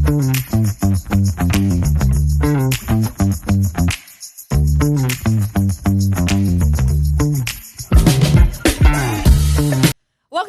Welcome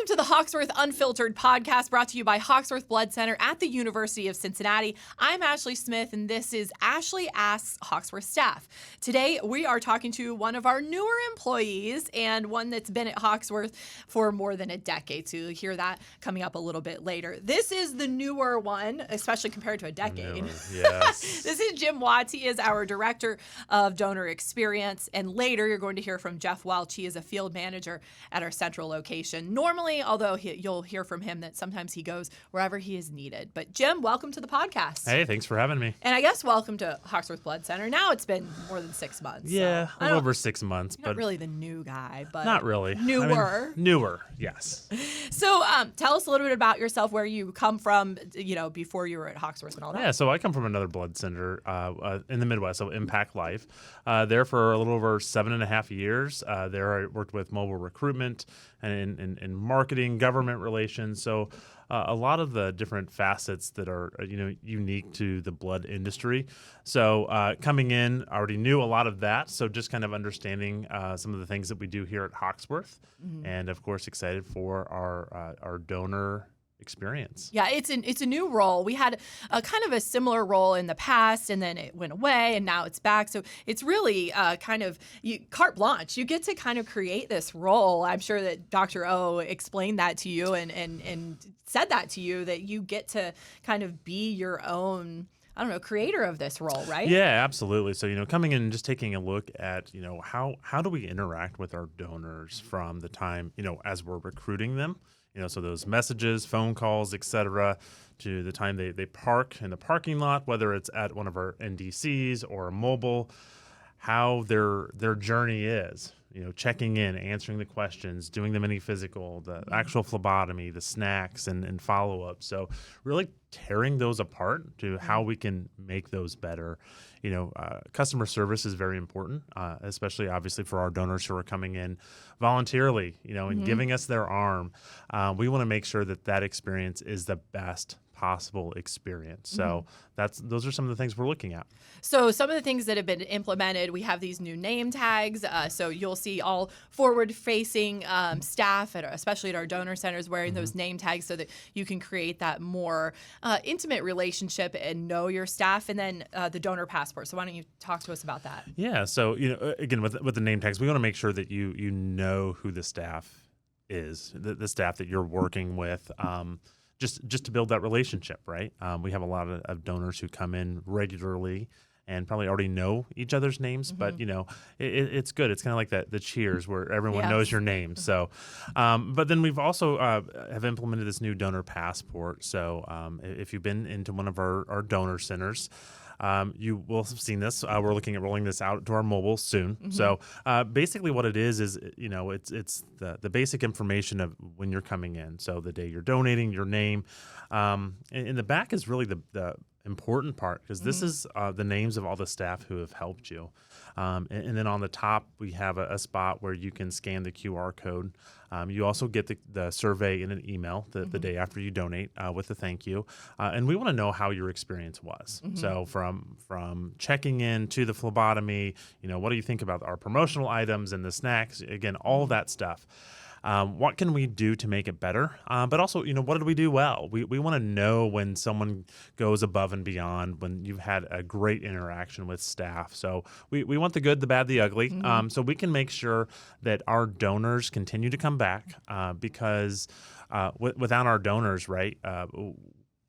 to the Hoxworth Unfiltered podcast, brought to you by Hoxworth Blood Center at the University of Cincinnati. I'm Ashley Smith, and this is Ashley Asks Hoxworth Staff. Today, we are talking to one of our newer employees and one that's been at Hoxworth for more than a decade. So you'll hear that coming up a little bit later. This is the newer one, especially compared to a decade. Yes. This is Jim Watts. He is our Director of Donor Experience. And later, you're going to hear from Jeff Welch. He is a field manager at our central location. Normally, although you'll hear from him that sometimes he goes wherever he is needed. But Jim, welcome to the podcast. Hey, thanks for having me. And I guess welcome to Hoxworth Blood Center. Now it's been more than 6 months. Yeah, so a little over 6 months. You're not really the new guy, but not really. Newer. Newer, yes. So tell us a little bit about yourself, where you come from, before you were at Hoxworth and all that. Yeah, so I come from another blood center in the Midwest, so Impact Life. There for a little over 7.5 years. There I worked with mobile recruitment and in marketing, government relations. So a lot of the different facets that are unique to the blood industry. So coming in, I already knew a lot of that. So just kind of understanding some of the things that we do here at Hoxworth, and of course excited for our donor experience. Yeah, it's a new role. We had a kind of a similar role in the past, and then it went away, and now it's back. So it's really carte blanche. You get to kind of create this role. I'm sure that Dr. O explained that to you and said that to you, that you get to kind of be your own, creator of this role, right? Yeah, absolutely. So, coming in and just taking a look at, how do we interact with our donors from the time, as we're recruiting them, so those messages, phone calls, et cetera, to the time they park in the parking lot, whether it's at one of our NDCs or a mobile, how their journey is, checking in, answering the questions, doing the mini physical, the actual phlebotomy, the snacks and follow-up. So really tearing those apart to how we can make those better. Customer service is very important, especially obviously for our donors who are coming in voluntarily, and giving us their arm. We want to make sure that experience is the best possible experience. So those are some of the things we're looking at. So some of the things that have been implemented, we have these new name tags. So you'll see all forward-facing staff, especially at our donor centers, wearing those name tags so that you can create that more intimate relationship and know your staff. And then the donor passport. So why don't you talk to us about that? Yeah. So again, with the name tags, we want to make sure that you know who the staff is, the staff that you're working with. Just to build that relationship, right? We have a lot of donors who come in regularly and probably already know each other's names, but it's good. It's kind of like the cheers where everyone knows your name. So, but then we've also have implemented this new donor passport. So if you've been into one of our donor centers, you will have seen this. We're looking at rolling this out to our mobile soon. So basically what it is it's the basic information of when you're coming in. So the day you're donating, your name. In the back is really the important part, because this is the names of all the staff who have helped you. And then on the top, we have a spot where you can scan the QR code. You also get the survey in an email the day after you donate with a thank you. And we want to know how your experience was. So from checking in to the phlebotomy, what do you think about our promotional items and the snacks? Again, all of that stuff. What can we do to make it better? But also, what did we do well? We want to know when someone goes above and beyond, when you've had a great interaction with staff. So we want the good, the bad, the ugly. So we can make sure that our donors continue to come back because without our donors, right,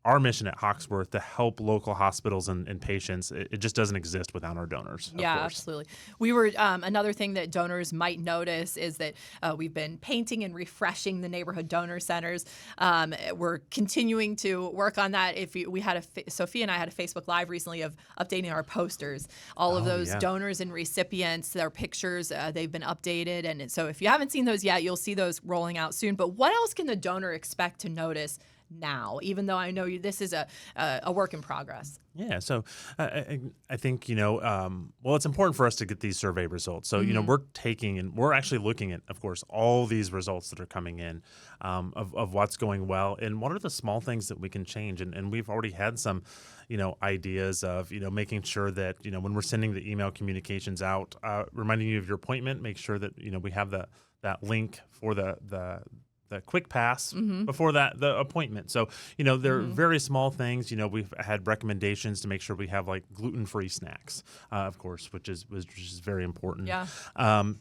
our mission at Hoxworth to help local hospitals and patients, it just doesn't exist without our donors. Yeah, absolutely. We were another thing that donors might notice is that we've been painting and refreshing the neighborhood donor centers. We're continuing to work on that. Sophia and I had a Facebook Live recently of updating our posters. All of those donors and recipients, their pictures, they've been updated. And so if you haven't seen those yet, you'll see those rolling out soon. But what else can the donor expect to notice now, even though I know this is a work in progress? Yeah, so I think, well, it's important for us to get these survey results. So, we're taking and we're actually looking at, of course, all these results that are coming in of what's going well and what are the small things that we can change. And we've already had some, ideas of, making sure that, when we're sending the email communications out, reminding you of your appointment, make sure that, we have that link for the quick pass before the appointment. So, there are very small things. We've had recommendations to make sure we have like gluten-free snacks, of course, which is very important. Yeah.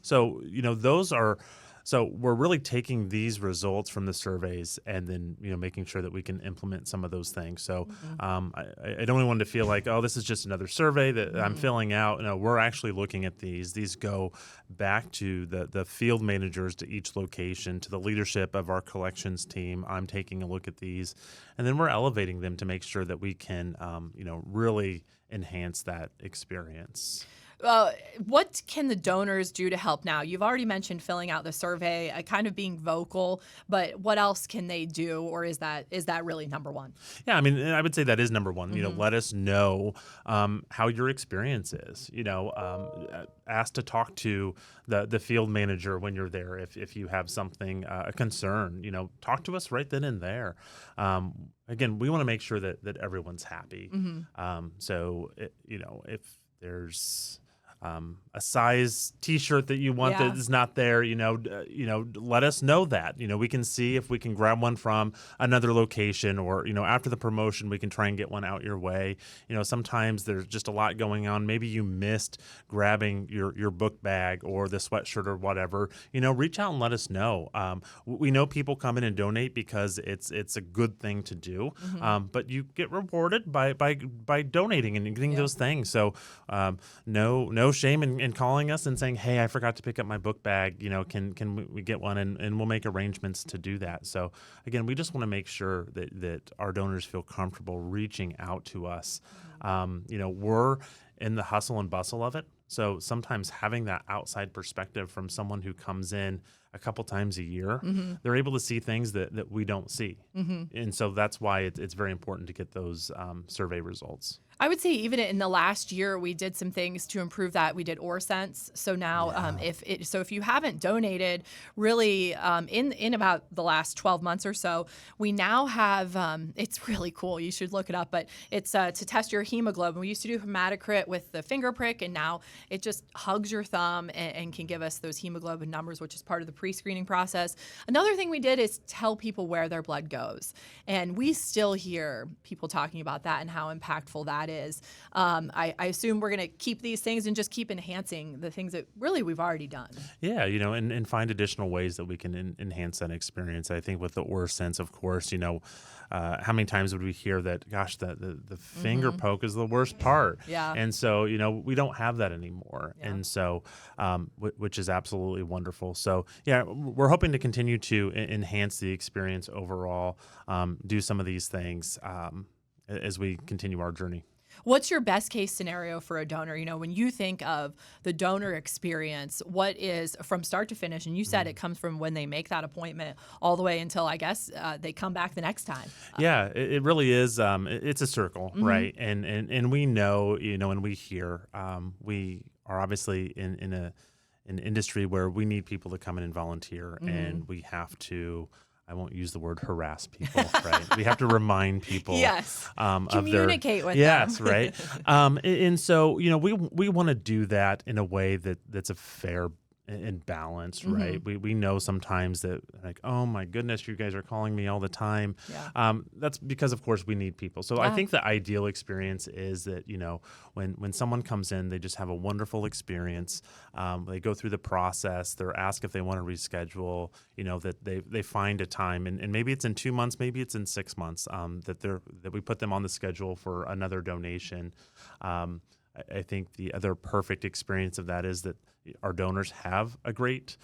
So, those are. So we're really taking these results from the surveys and then, making sure that we can implement some of those things. So I don't want to feel like, oh, this is just another survey that I'm filling out. No, we're actually looking at these. These go back to the field managers to each location, to the leadership of our collections team. I'm taking a look at these, and then we're elevating them to make sure that we can, really enhance that experience. What can the donors do to help now? You've already mentioned filling out the survey, kind of being vocal, but what else can they do, or is that really number one? Yeah, I mean, I would say that is number one. Let us know how your experience is. Ask to talk to the field manager when you're there if you have something, a concern. Talk to us right then and there. Again, we want to make sure that everyone's happy. So, if there's a size T-shirt that you want that is not there, let us know that. We can see if we can grab one from another location, or after the promotion we can try and get one out your way. Sometimes there's just a lot going on. Maybe you missed grabbing your book bag or the sweatshirt or whatever. Reach out and let us know. We know people come in and donate because it's a good thing to do. But you get rewarded by donating and getting those things. So no shame in calling us and saying, hey, I forgot to pick up my book bag. Can we get one? And we'll make arrangements to do that. So again, we just want to make sure that our donors feel comfortable reaching out to us. We're in the hustle and bustle of it. So sometimes having that outside perspective from someone who comes in a couple times a year, they're able to see things that we don't see. And so that's why it's very important to get those survey results. I would say even in the last year, we did some things to improve that. We did OrSense. So now if you haven't donated really in about the last 12 months or so, we now have, it's really cool. You should look it up, but it's to test your hemoglobin. We used to do hematocrit with the finger prick, and now it just hugs your thumb and can give us those hemoglobin numbers, which is part of the pre-screening process. Another thing we did is tell people where their blood goes. And we still hear people talking about that and how impactful that is. I assume we're going to keep these things and just keep enhancing the things that really we've already done. Yeah, and find additional ways that we can enhance that experience. I think with the OrSense, of course, how many times would we hear that, gosh, the finger poke is the worst part. Yeah. And so, we don't have that anymore. Yeah. And so, which is absolutely wonderful. So, yeah, we're hoping to continue to enhance the experience overall, do some of these things as we continue our journey. What's your best case scenario for a donor? When you think of the donor experience, what is from start to finish? And you said it comes from when they make that appointment all the way until, I guess, they come back the next time. Yeah, it really is. It's a circle, right? And we know, and we hear, we are obviously in an industry where we need people to come in and volunteer, and we have to. I won't use the word harass people, right? We have to remind people communicate with them. Yes, right? And so, we want to do that in a way that's a fair and balanced, right? We know sometimes that, like, oh my goodness, you guys are calling me all the time. Yeah. That's because, of course, we need people. So I think the ideal experience is that, when someone comes in, they just have a wonderful experience. They go through the process. They're asked if they want to reschedule, that they find a time, and maybe it's in 2 months, maybe it's in 6 months, that we put them on the schedule for another donation. I think the other perfect experience of that is that our donors have a great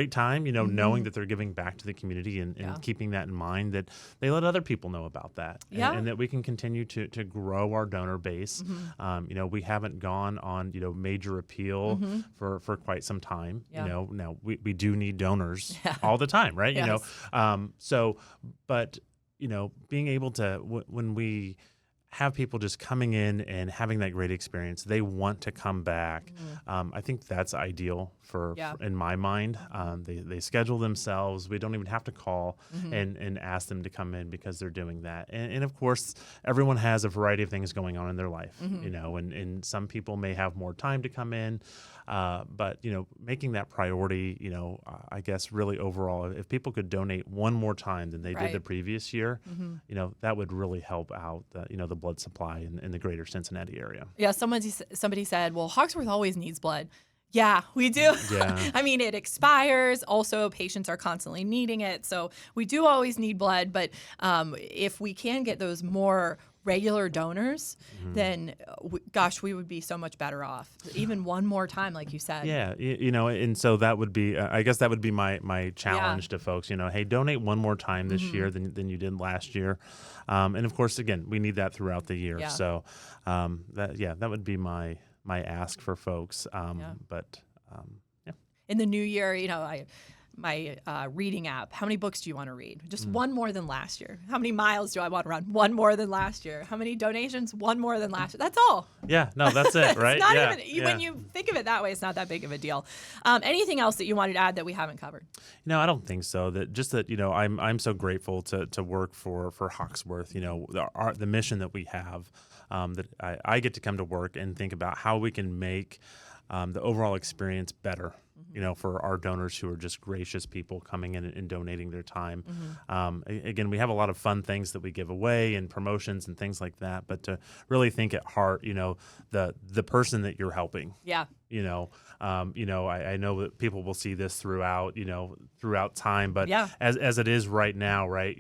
time, knowing that they're giving back to the community and keeping that in mind, that they let other people know about that, and that we can continue to grow our donor base. We haven't gone on, major appeal for quite some time. Now we do need donors all the time, right? Yes. But being able to, when we have people just coming in and having that great experience, they want to come back. I think that's ideal in my mind. They schedule themselves. We don't even have to call and ask them to come in because they're doing that. And of course, everyone has a variety of things going on in their life, and some people may have more time to come in. But making that priority, I guess really overall, if people could donate one more time than they did the previous year, that would really help out the blood supply in the greater Cincinnati area. Yeah, somebody said, well, Hoxworth always needs blood. Yeah, we do. Yeah. I mean, it expires. Also, patients are constantly needing it. So we do always need blood. But if we can get those more regular donors, then, we would be so much better off. Even one more time, like you said. Yeah, and so that would be, I guess that would be my challenge to folks, hey, donate one more time this year than you did last year. And of course, again, we need that throughout the year. Yeah. So that would be my ask for folks. But in the new year, my reading app, how many books do you want to read? Just one more than last year. How many miles do I want to run? One more than last year. How many donations? One more than last year. That's all. Yeah, no, that's it, right? It's not even, when you think of it that way, it's not that big of a deal. Anything else that you wanted to add that we haven't covered? No, I don't think so. I'm so grateful to work for Hoxworth. The mission that we have, that I get to come to work and think about how we can make the overall experience better. For our donors who are just gracious people coming in and donating their time. Again, we have a lot of fun things that we give away and promotions and things like that, but to really think at heart, the person that you're helping. Yeah. I know that people will see this throughout time, but as it is right now, right,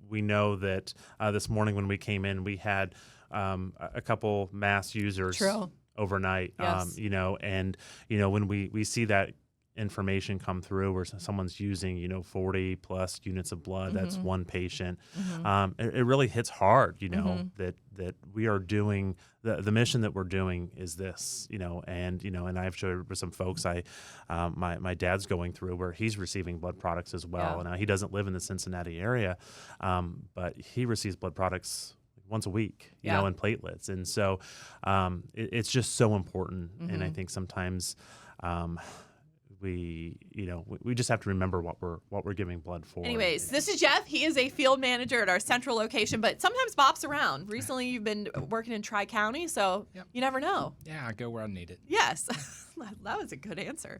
we know that this morning when we came in, we had a couple mass users. True. Overnight, yes. When we see that information come through where someone's using 40 plus units of blood, that's one patient, it really hits hard that we are doing the mission that we're doing is this, and I've shared with some folks my dad's going through where he's receiving blood products as well. Now he doesn't live in the Cincinnati area, but he receives blood products once a week, and platelets. And so it's just so important. And I think sometimes we just have to remember what we're giving blood for. Anyways, this is Jeff. He is a field manager at our central location, but sometimes bops around. Recently, you've been working in Tri-County, so you never know. Yeah, I go where I need it. Yes. That was a good answer.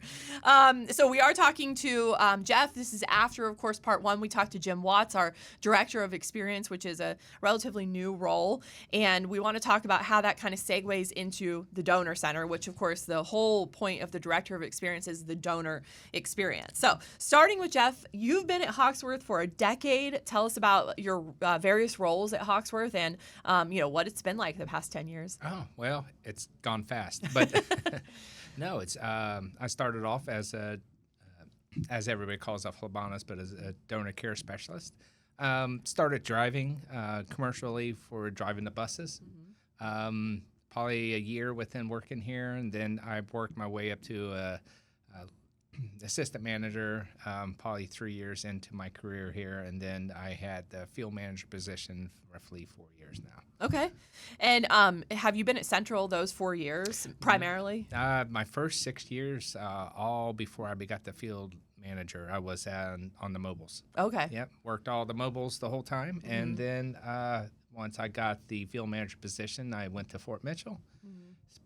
So we are talking to Jeff. This is after, of course, part one. We talked to Jim Watts, our Director of Experience, which is a relatively new role. And we want to talk about how that kind of segues into the donor center, which, of course, the whole point of the Director of Experience is the donor experience. So starting with Jeff, you've been at Hoxworth for a decade. Tell us about your various roles at Hoxworth and, what it's been like the past 10 years. Oh, well, it's gone fast. But no, it's I started off as everybody calls a phlebotomist, but as a donor care specialist. Started driving commercially for driving the buses. Probably a year within working here, and then I worked my way up to assistant manager, probably 3 years into my career here, and then I had the field manager position roughly 4 years now. Okay. And have you been at Central those 4 years primarily? My first 6 years, all before I got the field manager, I was on the mobiles. Okay. Yep, worked all the mobiles the whole time, and then once I got the field manager position, I went to Fort Mitchell.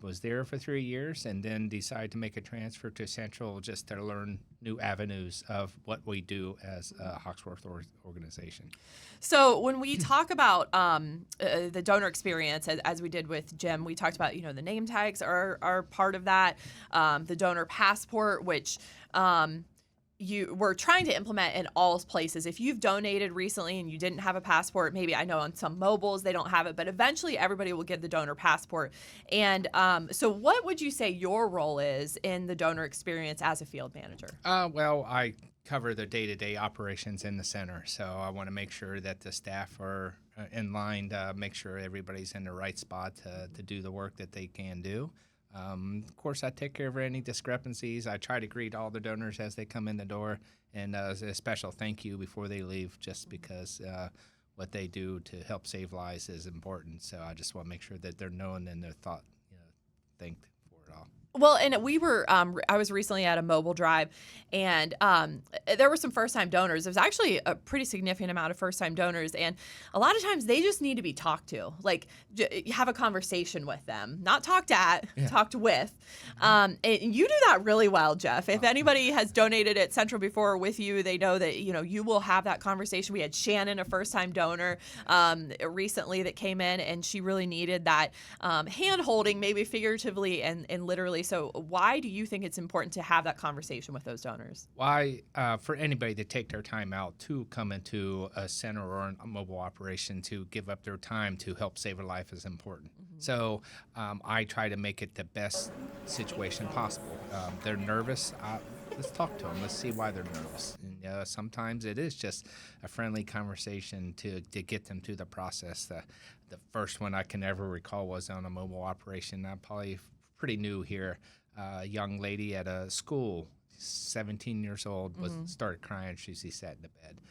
Was there for 3 years, and then decided to make a transfer to Central just to learn new avenues of what we do as a Hoxworth organization. So when we talk about the donor experience, as we did with Jim, we talked about, the name tags are part of that, the donor passport, which you were trying to implement in all places. If you've donated recently and you didn't have a passport, maybe I know on some mobiles they don't have it, but eventually everybody will get the donor passport. And so what would you say your role is in the donor experience as a field manager? Well, I cover the day-to-day operations in the center, so I want to make sure that the staff are in line to make sure everybody's in the right spot to do the work that they can do. Of course, I take care of any discrepancies. I try to greet all the donors as they come in the door, and a special thank you before they leave, just because what they do to help save lives is important. So I just want to make sure that they're known and they're thanked for it all. Well, and we were, I was recently at a mobile drive, and there were some first-time donors. There was actually a pretty significant amount of first-time donors, and a lot of times they just need to be talked to, like have a conversation with them, not talked at, talked with. And you do that really well, Jeff. If anybody has donated at Central before or with you, they know that, you will have that conversation. We had Shannon, a first-time donor, recently that came in, and she really needed that hand-holding, maybe figuratively and literally. So why do you think it's important to have that conversation with those donors? Why, for anybody to take their time out to come into a center or a mobile operation to give up their time to help save a life is important. So I try to make it the best situation possible. They're nervous. Let's talk to them. Let's see why they're nervous. And, sometimes it is just a friendly conversation to get them through the process. The first one I can ever recall was on a mobile operation. I'm probably pretty new here. A young lady at a school, 17 years old, started crying. She sat in the bed.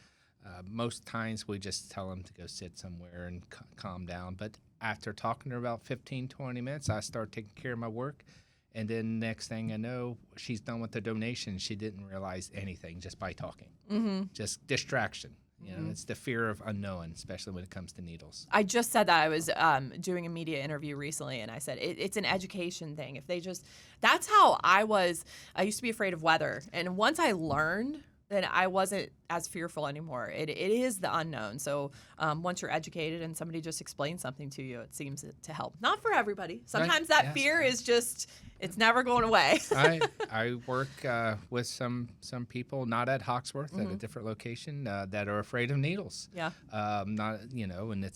Most times we just tell them to go sit somewhere and calm down. But after talking to her about 15, 20 minutes, I start taking care of my work. And then next thing I know, she's done with the donation. She didn't realize anything just by talking. Just distraction. It's the fear of unknown, especially when it comes to needles. I just said that. I was doing a media interview recently, and I said it's an education thing. If they just, that's how I was. I used to be afraid of weather, and once I learned, then I wasn't as fearful anymore. It is the unknown. So once you're educated and somebody just explains something to you, it seems to help. Not for everybody. Sometimes that fear is just, it's never going away. I work with some people, not at Hoxworth, at a different location, that are afraid of needles. Yeah. Not, and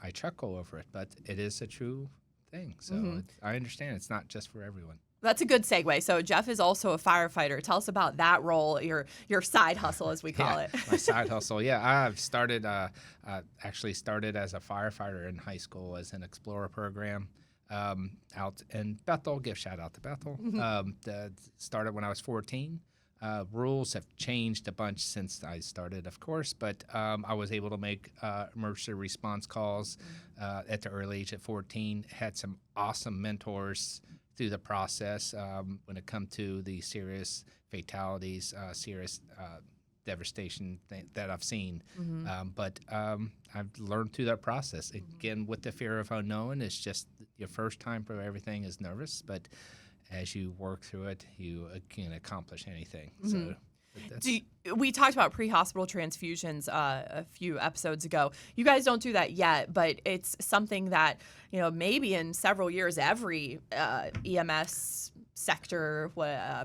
I chuckle over it, but it is a true thing. So I understand it's not just for everyone. That's a good segue. So Jeff is also a firefighter. Tell us about that role, your side hustle, as we call it. My side hustle. Yeah, I've started actually started as a firefighter in high school as an Explorer program out in Bethel. Give a shout out to Bethel. Started when I was 14. Rules have changed a bunch since I started, of course, but I was able to make emergency response calls at the early age of 14. Had some awesome mentors through the process when it comes to the serious fatalities, serious devastation that I've seen. But I've learned through that process. Again, with the fear of unknown, it's just your first time for everything is nervous, but as you work through it, you can accomplish anything. So. We talked about pre-hospital transfusions a few episodes ago. You guys don't do that yet, but it's something that, maybe in several years, every EMS sector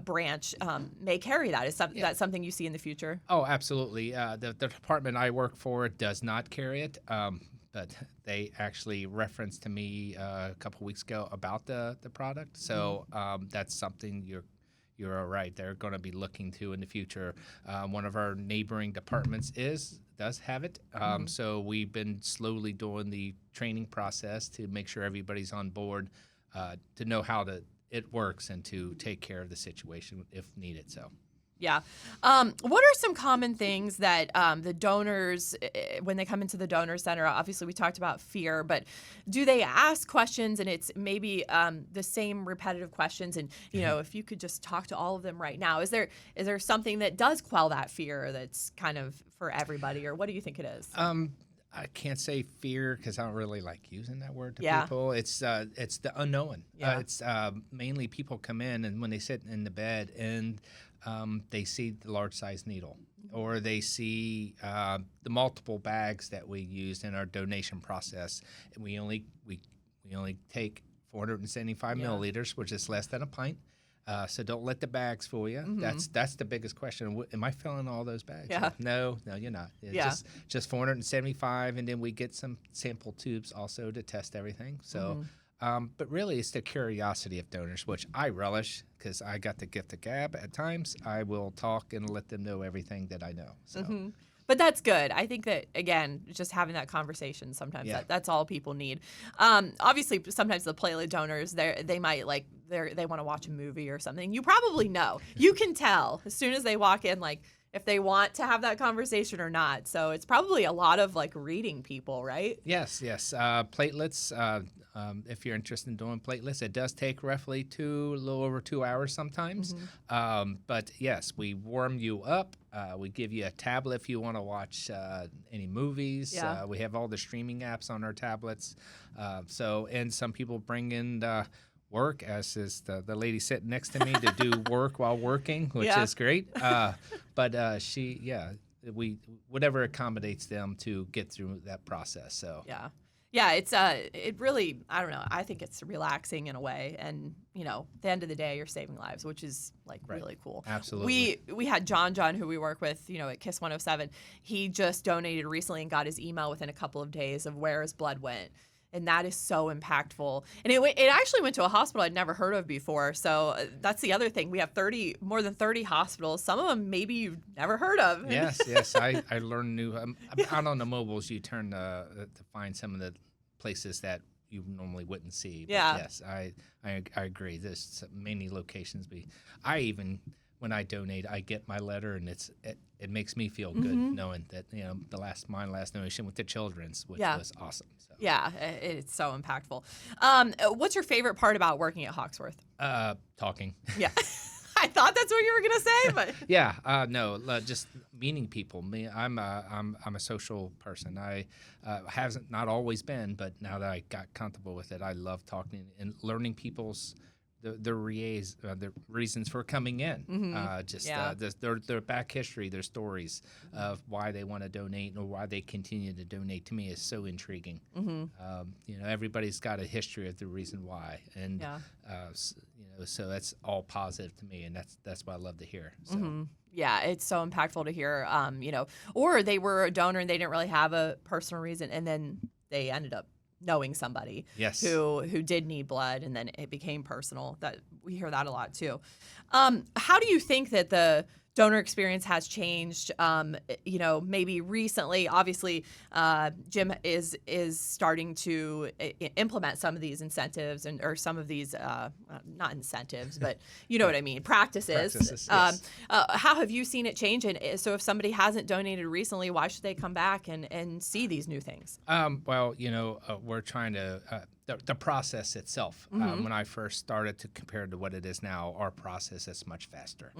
branch may carry that. Is that something you see in the future? Oh, absolutely. The department I work for does not carry it, but they actually referenced to me a couple weeks ago about the product. So that's something you're right. They're going to be looking to in the future. One of our neighboring departments does have it. So we've been slowly doing the training process to make sure everybody's on board to know how it works and to take care of the situation if needed. So. Yeah. What are some common things that the donors, when they come into the donor center, obviously we talked about fear, but do they ask questions and it's maybe the same repetitive questions? And, if you could just talk to all of them right now, is there something that does quell that fear that's kind of for everybody, or what do you think it is? I can't say fear because I don't really like using that word to people. It's the unknown. It's mainly people come in and when they sit in the bed and they see the large size needle, or they see the multiple bags that we used in our donation process. And we only take 475 milliliters, which is less than a pint. So don't let the bags fool you. That's the biggest question. Am I filling all those bags? Yeah. No, you're not. It's just 475, and then we get some sample tubes also to test everything. So. But really, it's the curiosity of donors, which I relish because I got the gift of gab. At times, I will talk and let them know everything that I know. So. But that's good. I think that, again, just having that conversation sometimes, that's all people need. Obviously, sometimes the platelet donors, they might they want to watch a movie or something. You probably know. You can tell as soon as they walk in, if they want to have that conversation or not. So it's probably a lot of like reading people, right? Yes, yes. Platelets. If you're interested in doing platelets, it does take roughly a little over 2 hours sometimes. But yes, we warm you up. We give you a tablet if you want to watch any movies. Yeah. We have all the streaming apps on our tablets. And some people bring in work, as is the lady sitting next to me, to do work while working, which Yeah. is great. But we whatever accommodates them to get through that process. So Yeah. Yeah, it's it really, I don't know, I think it's relaxing in a way, and at the end of the day you're saving lives, which is like Right. really cool. Absolutely. We had John who we work with, at KISS 107. He just donated recently and got his email within a couple of days of where his blood went. And that is so impactful. And it actually went to a hospital I'd never heard of before. So that's the other thing. We have more than 30 hospitals. Some of them maybe you've never heard of. Yes. I learned new. Out on the mobiles, you turn to find some of the places that you normally wouldn't see. But Yeah. Yes, I agree. There's many locations. I even, when I donate, I get my letter, and it makes me feel good knowing that my last donation went to Children's, which Yeah. was awesome. So. Yeah, it's so impactful. What's your favorite part about working at Hoxworth? Talking. Yeah. I thought that's what you were gonna say, but Yeah, no, just meeting people. I'm a social person. I hasn't not always been, but now that I got comfortable with it, I love talking and learning people's the reasons for coming in. Their back history, their stories of why they want to donate or why they continue to donate. To me, is so intriguing. Everybody's got a history of the reason why, and so that's all positive to me, and that's what I love to hear. So. Yeah, it's so impactful to hear. Or they were a donor and they didn't really have a personal reason, and then they ended up knowing somebody Yes. who did need blood, and then it became personal. That we hear that a lot too. How do you think that the donor experience has changed? Maybe recently. Obviously, Jim is starting to implement some of these incentives or some of these not incentives, but you know what I mean, practices. Yes. How have you seen it change? And so, if somebody hasn't donated recently, why should they come back and see these new things? We're trying to the process itself. When I first started to compare to what it is now, our process is much faster.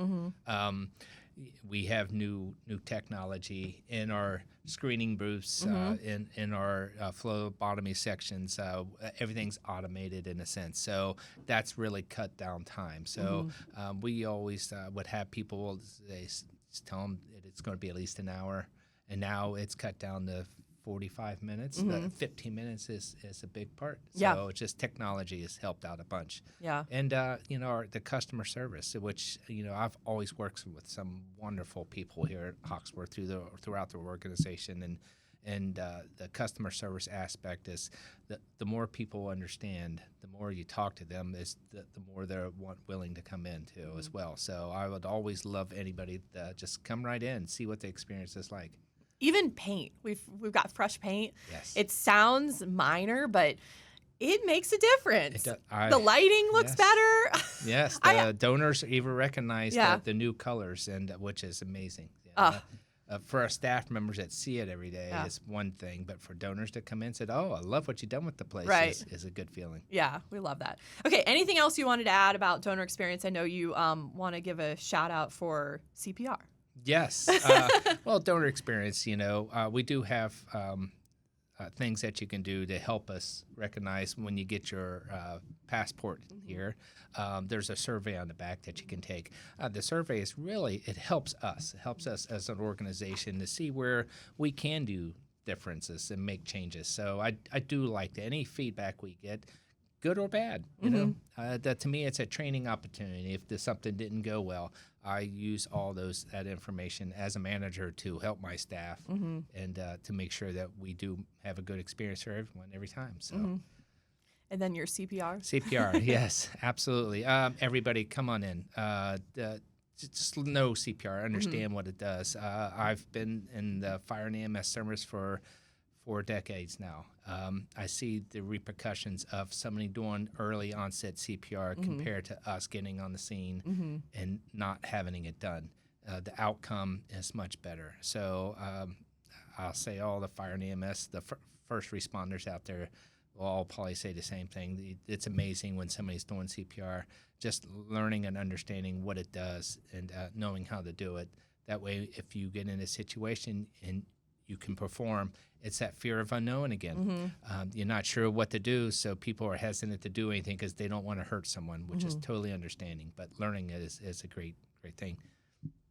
We have new technology in our screening booths, in our phlebotomy sections. Everything's automated in a sense, so that's really cut down time. So we always would have people tell them that it's going to be at least an hour, and now it's cut down to 45 minutes. 15 minutes is a big part. So it's just technology has helped out a bunch. Yeah. And the customer service, which I've always worked with some wonderful people here at Hoxworth throughout the organization, and the customer service aspect is the more people understand, the more you talk to them, is the more they're willing to come in too as well. So I would always love anybody to just come right in, see what the experience is like. Even paint. We've got fresh paint. Yes. It sounds minor, but it makes a difference. The lighting looks better. Yes, donors even recognize the new colors, and which is amazing. For our staff members that see it every day, it's one thing, but for donors to come in and say, "Oh, I love what you've done with the place," is a good feeling. Yeah, we love that. Okay, anything else you wanted to add about donor experience? I know you want to give a shout out for CPR. Yes. Well, donor experience, we do have things that you can do to help us recognize when you get your passport here. There's a survey on the back that you can take. The survey is it helps us. It helps us as an organization to see where we can do differences and make changes. So I do like that. Any feedback we get, good or bad, that to me it's a training opportunity. If something didn't go well, I use all that information as a manager to help my staff and to make sure that we do have a good experience for everyone every time. So, and then your CPR. CPR, yes, absolutely. Everybody, come on in. Just know CPR, understand what it does. I've been in the fire and EMS service for 4 decades now. I see the repercussions of somebody doing early onset CPR compared to us getting on the scene and not having it done. the outcome is much better. So I'll say all the fire and EMS, the first responders out there will all probably say the same thing. It's amazing when somebody's doing CPR, just learning and understanding what it does and knowing how to do it. That way, if you get in a situation and you can perform, it's that fear of unknown again. You're not sure what to do, so people are hesitant to do anything because they don't want to hurt someone, which is totally understanding. But learning it is a great thing.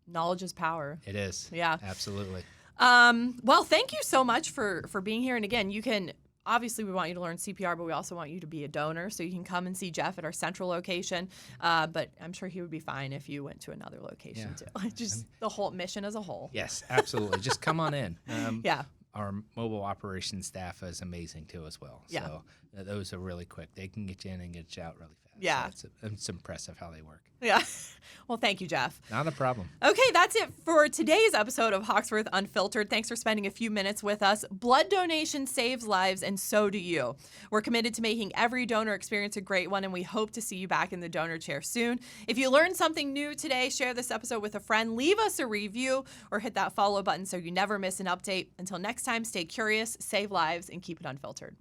Knowledge is power. It is. Yeah. Absolutely. Well, thank you so much for being here. And again, you can, obviously we want you to learn CPR, but we also want you to be a donor. So you can come and see Jeff at our central location. But I'm sure he would be fine if you went to another location too. Just the whole mission as a whole. Yes, absolutely. Just come on in. Yeah. Our mobile operations staff is amazing too as well. Yeah. So those are really quick. They can get you in and get you out really fast. Yeah. So it's impressive how they work. Yeah. Well, thank you, Jeff. Not a problem. Okay, that's it for today's episode of Hoxworth Unfiltered. Thanks for spending a few minutes with us. Blood donation saves lives, and so do you. We're committed to making every donor experience a great one, and we hope to see you back in the donor chair soon. If you learned something new today, share this episode with a friend, leave us a review, or hit that follow button so you never miss an update. Until next time, stay curious, save lives, and keep it unfiltered.